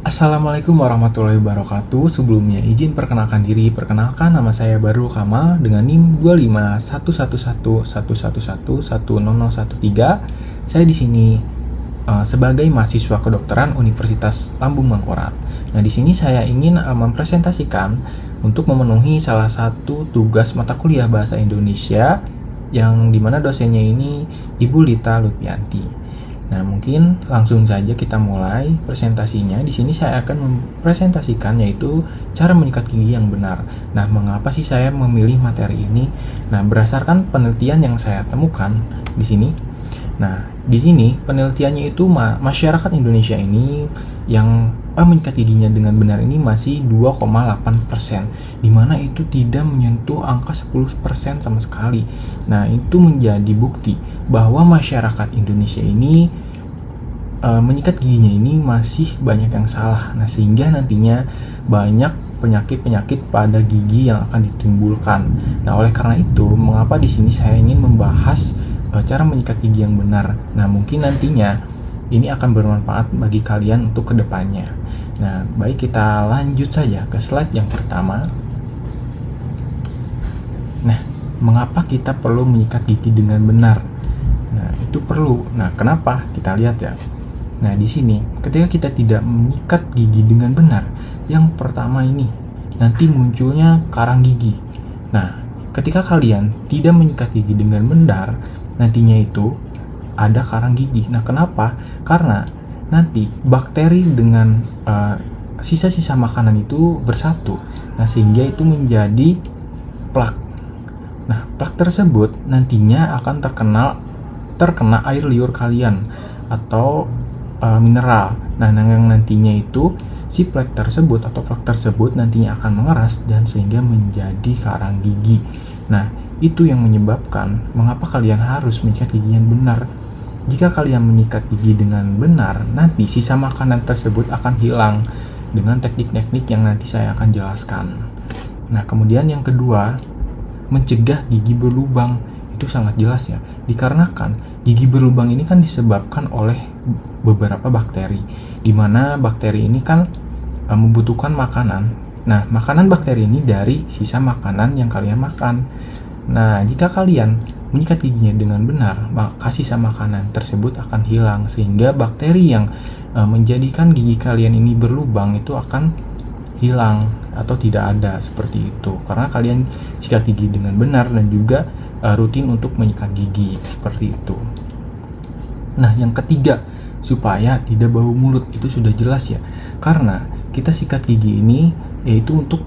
Assalamualaikum warahmatullahi wabarakatuh. Sebelumnya izin perkenalkan diri. Perkenalkan, nama saya Baru Kamal dengan NIM 2511111111013. Saya di sini sebagai mahasiswa kedokteran Universitas Lambung Mangkurat. Nah, di sini saya ingin mempresentasikan untuk memenuhi salah satu tugas mata kuliah bahasa Indonesia yang dimana dosennya ini Ibu Lita Lutfianti. Nah, mungkin langsung saja kita mulai presentasinya. Di sini saya akan mempresentasikan yaitu cara menyikat gigi yang benar. Nah, mengapa sih saya memilih materi ini? Nah, berdasarkan penelitian yang saya temukan di sini. Nah, di sini penelitiannya itu masyarakat Indonesia ini yang menyikat giginya dengan benar ini masih 2,8%, di mana itu tidak menyentuh angka 10% sama sekali. Nah, itu menjadi bukti bahwa masyarakat Indonesia ini menyikat giginya ini masih banyak yang salah. Nah, sehingga nantinya banyak penyakit-penyakit pada gigi yang akan ditimbulkan. Nah, oleh karena itu, mengapa di sini saya ingin membahas cara menyikat gigi yang benar. Nah, mungkin nantinya ini akan bermanfaat bagi kalian untuk kedepannya. Nah, baik, kita lanjut saja ke slide yang pertama. Nah, mengapa kita perlu menyikat gigi dengan benar? Nah, itu perlu. Nah, kenapa? Kita lihat ya. Nah, di sini ketika kita tidak menyikat gigi dengan benar, yang pertama ini nanti munculnya karang gigi. Nah, ketika kalian tidak menyikat gigi dengan benar, nantinya itu ada karang gigi. Nah, kenapa? Karena nanti bakteri dengan sisa-sisa makanan itu bersatu. Nah, sehingga itu menjadi plak. Nah, plak tersebut nantinya akan terkena air liur kalian atau mineral. Nah, yang nantinya itu si plak tersebut atau plak tersebut nantinya akan mengeras dan sehingga menjadi karang gigi. Nah, itu yang menyebabkan mengapa kalian harus menyikat gigi yang benar. Jika kalian menyikat gigi dengan benar, nanti sisa makanan tersebut akan hilang dengan teknik-teknik yang nanti saya akan jelaskan. Nah, kemudian yang kedua, mencegah gigi berlubang. Itu sangat jelas ya, dikarenakan gigi berlubang ini kan disebabkan oleh beberapa bakteri, di mana bakteri ini kan membutuhkan makanan. Nah, makanan bakteri ini dari sisa makanan yang kalian makan. Nah, jika kalian menyikat giginya dengan benar, maka sisa makanan tersebut akan hilang, sehingga bakteri yang menjadikan gigi kalian ini berlubang itu akan hilang atau tidak ada, seperti itu. Karena kalian sikat gigi dengan benar dan juga rutin untuk menyikat gigi, seperti itu. Nah, yang ketiga, supaya tidak bau mulut, itu sudah jelas ya. Karena kita sikat gigi ini yaitu untuk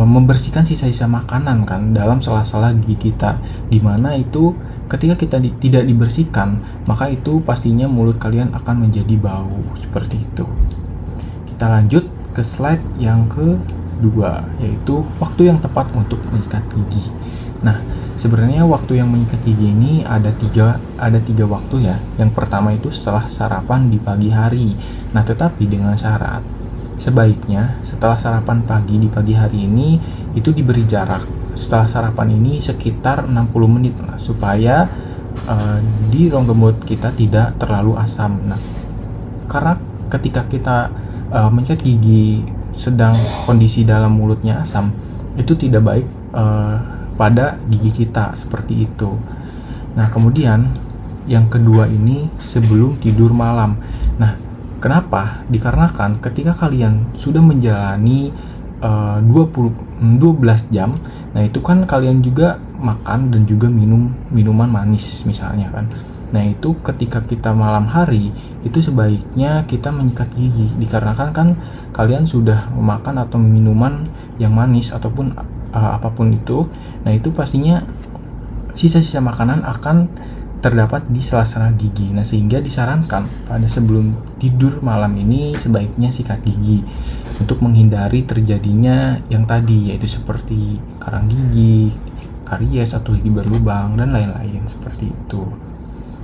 membersihkan sisa-sisa makanan kan dalam sela-sela gigi kita, dimana itu ketika kita tidak dibersihkan, maka itu pastinya mulut kalian akan menjadi bau, seperti itu. Kita lanjut ke slide yang kedua, yaitu waktu yang tepat untuk menyikat gigi. Nah, sebenarnya waktu yang menyikat gigi ini ada tiga waktu ya. Yang pertama itu setelah sarapan di pagi hari. Nah, tetapi dengan syarat sebaiknya setelah sarapan pagi di pagi hari ini itu diberi jarak setelah sarapan ini sekitar 60 menit lah, supaya di rongga mulut kita tidak terlalu asam. Nah, karena ketika kita menyikat gigi sedang kondisi dalam mulutnya asam, itu tidak baik pada gigi kita, seperti itu. Nah, kemudian yang kedua ini sebelum tidur malam. Nah, kenapa? Dikarenakan ketika kalian sudah menjalani 12 jam, nah itu kan kalian juga makan dan juga minum minuman manis misalnya kan. Nah, itu ketika kita malam hari itu sebaiknya kita menyikat gigi, dikarenakan kan kalian sudah memakan atau minuman yang manis ataupun apapun itu. Nah, itu pastinya sisa-sisa makanan akan terdapat di sela-sela gigi. Nah, sehingga disarankan pada sebelum tidur malam ini sebaiknya sikat gigi untuk menghindari terjadinya yang tadi, yaitu seperti karang gigi, karies atau gigi berlubang dan lain-lain, seperti itu.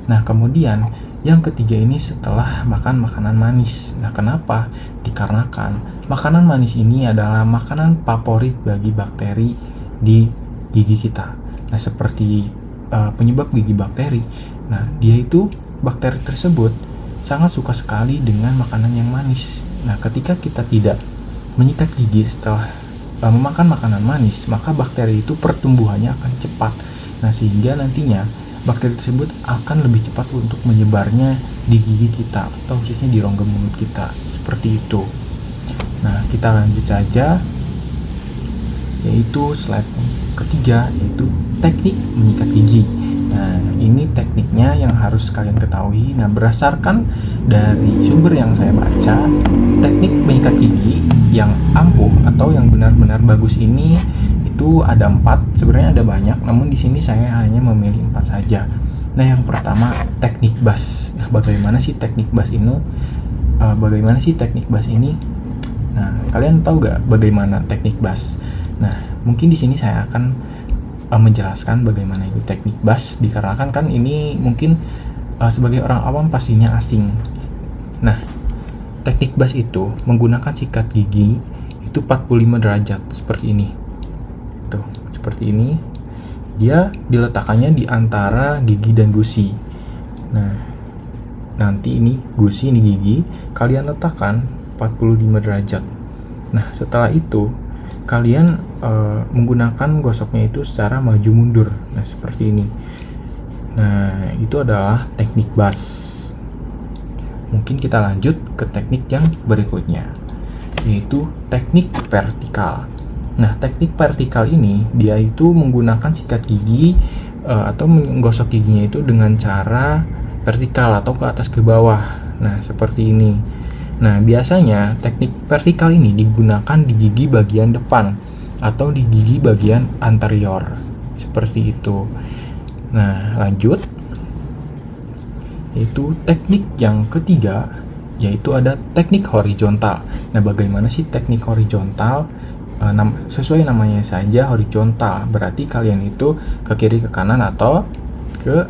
Nah, kemudian yang ketiga ini setelah makan makanan manis. Nah, kenapa? Dikarenakan makanan manis ini adalah makanan favorit bagi bakteri di gigi kita. Nah, seperti penyebab gigi bakteri. Nah, dia itu bakteri tersebut sangat suka sekali dengan makanan yang manis. Nah, ketika kita tidak menyikat gigi setelah memakan makanan manis, maka bakteri itu pertumbuhannya akan cepat. Nah, sehingga nantinya bakteri tersebut akan lebih cepat untuk menyebarnya di gigi kita atau khususnya di rongga mulut kita, seperti itu. Nah, kita lanjut saja, yaitu slide ketiga, yaitu teknik menyikat gigi. Nah, ini tekniknya yang harus kalian ketahui. Nah, berdasarkan dari sumber yang saya baca, teknik menyikat gigi yang ampuh atau yang benar-benar bagus ini itu ada 4. Sebenarnya ada banyak, namun di sini saya hanya memilih 4 saja. Nah, yang pertama teknik bas. Nah, bagaimana sih teknik bas ini? Nah, kalian tahu gak bagaimana teknik bas? Nah, mungkin di sini saya akan menjelaskan bagaimana itu teknik bas, dikarenakan kan ini mungkin sebagai orang awam pastinya asing. Nah, teknik bas itu menggunakan sikat gigi itu 45 derajat seperti ini. Tuh, seperti ini. Dia diletakkannya di antara gigi dan gusi. Nah, nanti ini gusi, ini gigi, kalian letakkan 45 derajat. Nah, setelah itu kalian menggunakan gosoknya itu secara maju mundur. Nah, seperti ini. Nah, itu adalah teknik bas. Mungkin kita lanjut ke teknik yang berikutnya, yaitu teknik vertikal. Nah, teknik vertikal ini dia itu menggunakan sikat gigi atau menggosok giginya itu dengan cara vertikal atau ke atas ke bawah. Nah, seperti ini. Nah, biasanya teknik vertikal ini digunakan di gigi bagian depan atau di gigi bagian anterior, seperti itu. Nah, lanjut, yaitu teknik yang ketiga, yaitu ada teknik horizontal. Nah, bagaimana sih teknik horizontal? Sesuai namanya saja, horizontal berarti kalian itu ke kiri ke kanan atau ke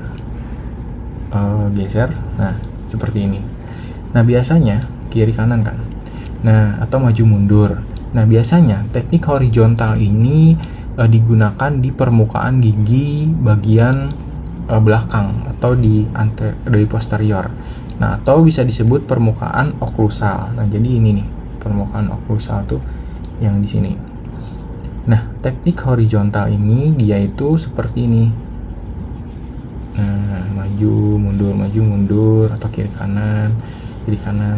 geser. Nah, seperti ini. Nah, biasanya kiri kanan kan. Nah, atau maju mundur. Nah, biasanya teknik horizontal ini digunakan di permukaan gigi bagian belakang atau di posterior. Nah, atau bisa disebut permukaan oklusal. Nah, jadi ini nih, permukaan oklusal tuh yang di sini. Nah, teknik horizontal ini dia itu seperti ini. Nah, maju mundur atau kiri kanan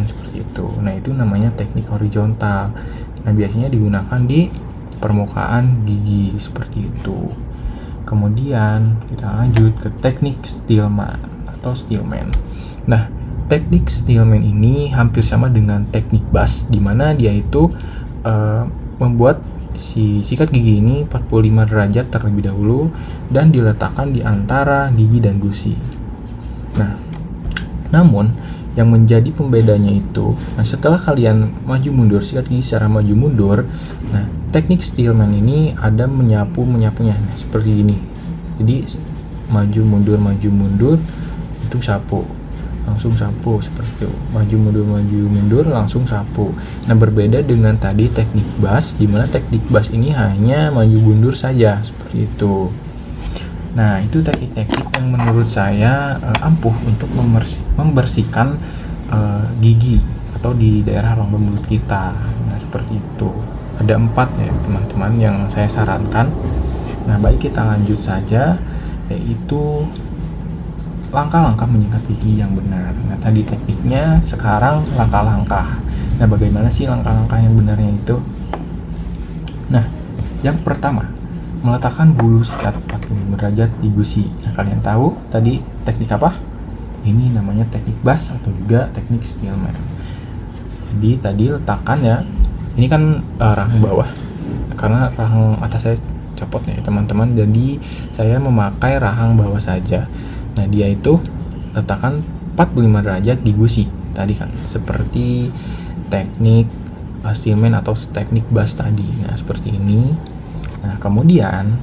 seperti itu. Nah, itu namanya teknik horizontal. Nah, biasanya digunakan di permukaan gigi seperti itu. Kemudian kita lanjut ke teknik Stillman atau Stillman. Nah, teknik Stillman ini hampir sama dengan teknik bas, di mana dia itu membuat si sikat gigi ini 45 derajat terlebih dahulu dan diletakkan di antara gigi dan gusi. Nah, namun yang menjadi pembedanya itu, nah setelah kalian maju mundur, sikat gigi secara maju mundur, nah teknik Stillman ini ada menyapunya, nah, seperti ini. Jadi maju mundur itu sapu, langsung sapu seperti itu. Maju mundur langsung sapu. Nah, berbeda dengan tadi teknik bas, di mana teknik bas ini hanya maju mundur saja seperti itu. Nah, itu teknik-teknik yang menurut saya ampuh untuk membersihkan gigi atau di daerah rongga mulut kita. Nah, seperti itu. Ada 4 ya teman-teman yang saya sarankan. Nah, baik, kita lanjut saja, yaitu langkah-langkah menyikat gigi yang benar. Nah, tadi tekniknya, sekarang langkah-langkah. Nah, bagaimana sih langkah-langkah yang benarnya itu? Nah, yang pertama, meletakkan bulu sikat 45 derajat di gusi. Nah, kalian tahu tadi teknik apa? Ini namanya teknik bas atau juga teknik Stillman. Jadi tadi letakkan ya, ini kan rahang bawah, karena rahang atas saya copot ya teman-teman, jadi saya memakai rahang bawah saja. Nah, dia itu letakkan 45 derajat di gusi tadi kan, seperti teknik Stillman atau teknik bas tadi. Nah, seperti ini. Nah, kemudian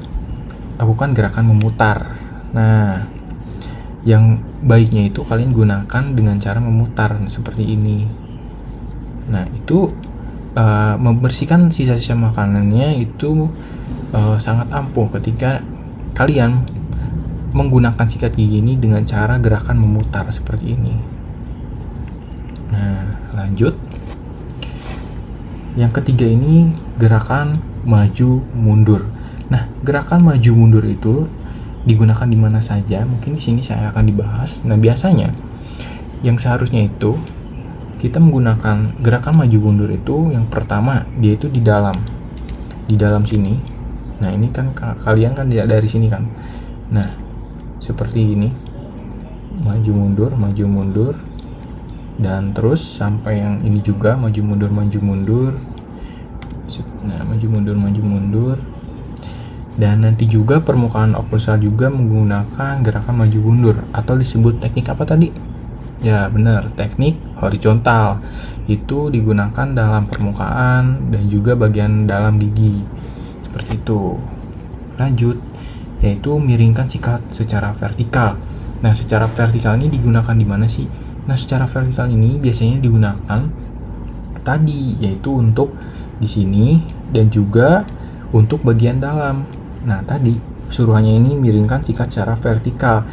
lakukan gerakan memutar. Nah, yang baiknya itu kalian gunakan dengan cara memutar seperti ini. Nah, itu membersihkan sisa-sisa makanannya itu sangat ampuh ketika kalian menggunakan sikat gigi ini dengan cara gerakan memutar seperti ini. Nah, lanjut. Yang ketiga ini gerakan maju mundur. Nah, gerakan maju mundur itu digunakan di mana saja. Mungkin di sini saya akan dibahas. Nah, biasanya yang seharusnya itu kita menggunakan gerakan maju mundur itu yang pertama dia itu di dalam sini. Nah, ini kan kalian kan tidak dari sini kan. Nah, seperti ini. Maju mundur dan terus sampai yang ini juga maju mundur. Nah, maju mundur. Dan nanti juga permukaan occlusal juga menggunakan gerakan maju mundur atau disebut teknik apa tadi? Ya benar, teknik horizontal. Itu digunakan dalam permukaan dan juga bagian dalam gigi. Seperti itu. Lanjut, yaitu miringkan sikat secara vertikal. Nah, secara vertikal ini digunakan di mana sih? Nah, secara vertikal ini biasanya digunakan tadi, yaitu untuk di sini dan juga untuk bagian dalam. Nah, tadi suruhannya ini miringkan sikat secara vertikal.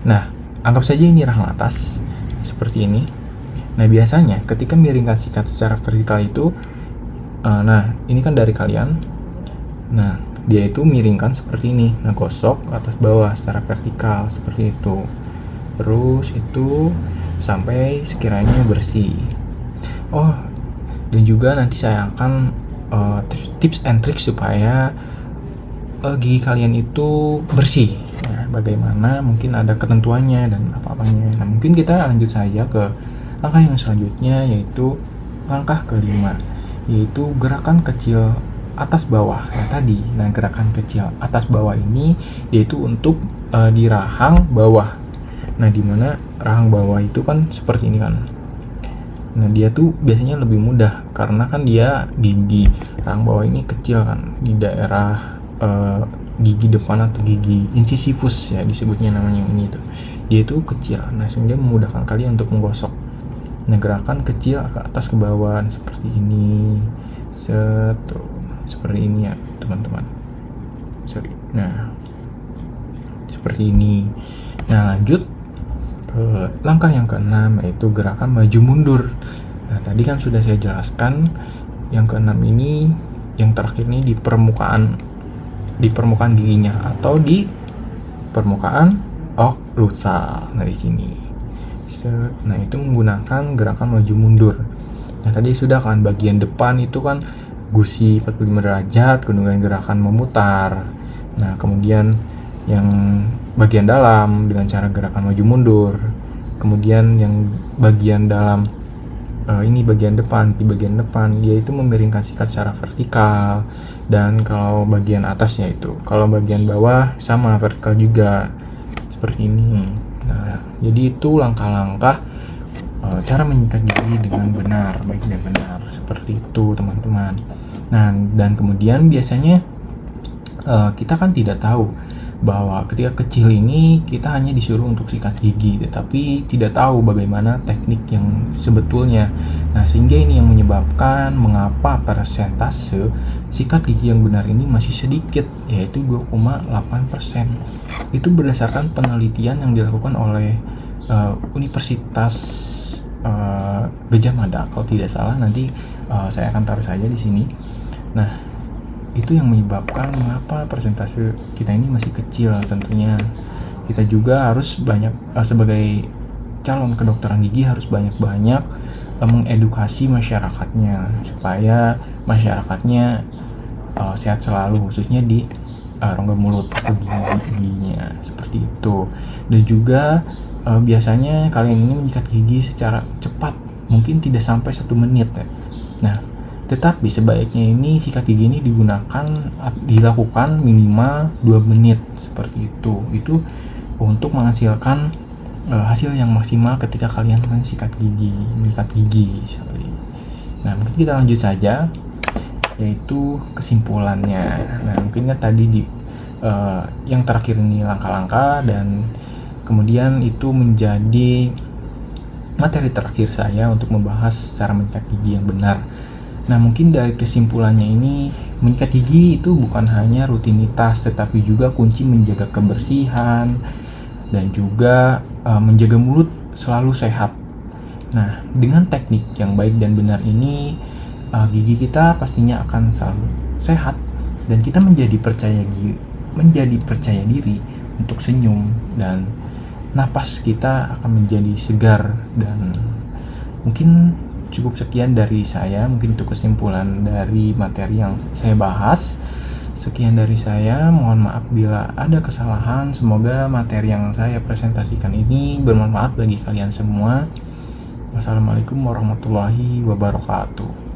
Nah, anggap saja ini rahang atas seperti ini. Nah, biasanya ketika miringkan sikat secara vertikal itu nah, ini kan dari kalian. Nah, dia itu miringkan seperti ini. Nah, gosok atas bawah secara vertikal seperti itu. Terus itu sampai sekiranya bersih. Oh, dan juga nanti saya akan tips and trick supaya gigi kalian itu bersih. Nah, bagaimana mungkin ada ketentuannya dan apa-apanya. Nah, mungkin kita lanjut saja ke langkah yang selanjutnya, yaitu langkah kelima, yaitu gerakan kecil atas bawah. Nah, gerakan kecil atas bawah ini yaitu untuk di rahang bawah. Nah, dimana rahang bawah itu kan seperti ini kan. Nah, dia tuh biasanya lebih mudah karena kan dia gigi rahang bawah ini kecil kan, di daerah gigi depan atau gigi incisivus ya disebutnya namanya ini tuh. Dia itu kecil. Nah, sehingga memudahkan kalian untuk menggosok. Nah, gerakan kecil ke atas ke bawah seperti ini. Seperti ini ya, teman-teman. Nah, seperti ini. Nah, lanjut ke langkah yang keenam, yaitu gerakan maju mundur. Nah, tadi kan sudah saya jelaskan yang keenam ini, yang terakhir ini di permukaan giginya atau di permukaan occlusal. Nah, di sini. Nah, itu menggunakan gerakan maju mundur. Nah, tadi sudah kan bagian depan itu kan gusi 45 derajat, kemudian gerakan memutar. Nah, kemudian yang bagian dalam dengan cara gerakan maju mundur. Kemudian yang bagian dalam ini bagian depan, di bagian depan yaitu memiringkan sikat secara vertikal. Dan kalau bagian atasnya itu, kalau bagian bawah sama vertikal juga seperti ini. Nah, jadi itu langkah-langkah cara menyikat gigi dengan benar, baik dan benar, seperti itu teman-teman. Nah, dan kemudian biasanya kita kan tidak tahu bahwa ketika kecil ini kita hanya disuruh untuk sikat gigi, tetapi tidak tahu bagaimana teknik yang sebetulnya. Nah, sehingga ini yang menyebabkan mengapa persentase sikat gigi yang benar ini masih sedikit, yaitu 2,8%. Itu berdasarkan penelitian yang dilakukan oleh Universitas Gajah Mada, kalau tidak salah. Nanti saya akan taruh saja di sini. Nah, itu yang menyebabkan mengapa persentase kita ini masih kecil. Tentunya kita juga harus banyak sebagai calon kedokteran gigi harus banyak-banyak mengedukasi masyarakatnya supaya masyarakatnya sehat selalu, khususnya di rongga mulut atau giginya seperti itu. Dan juga biasanya kalian ini menyikat gigi secara cepat, mungkin tidak sampai 1 menit ya. Nah, tetapi sebaiknya ini sikat gigi ini dilakukan minimal 2 menit seperti itu. Itu untuk menghasilkan hasil yang maksimal ketika kalian menyikat gigi. Nah, mungkin kita lanjut saja, yaitu kesimpulannya. Nah, mungkin kan tadi yang terakhir ini langkah-langkah, dan kemudian itu menjadi materi terakhir saya untuk membahas cara menyikat gigi yang benar. Nah, mungkin dari kesimpulannya ini, menyikat gigi itu bukan hanya rutinitas, tetapi juga kunci menjaga kebersihan dan juga menjaga mulut selalu sehat. Nah, dengan teknik yang baik dan benar ini, gigi kita pastinya akan selalu sehat dan kita menjadi percaya diri untuk senyum, dan napas kita akan menjadi segar. Dan mungkin cukup sekian dari saya, mungkin untuk kesimpulan dari materi yang saya bahas. Sekian dari saya, mohon maaf bila ada kesalahan. Semoga materi yang saya presentasikan ini bermanfaat bagi kalian semua. Wassalamualaikum warahmatullahi wabarakatuh.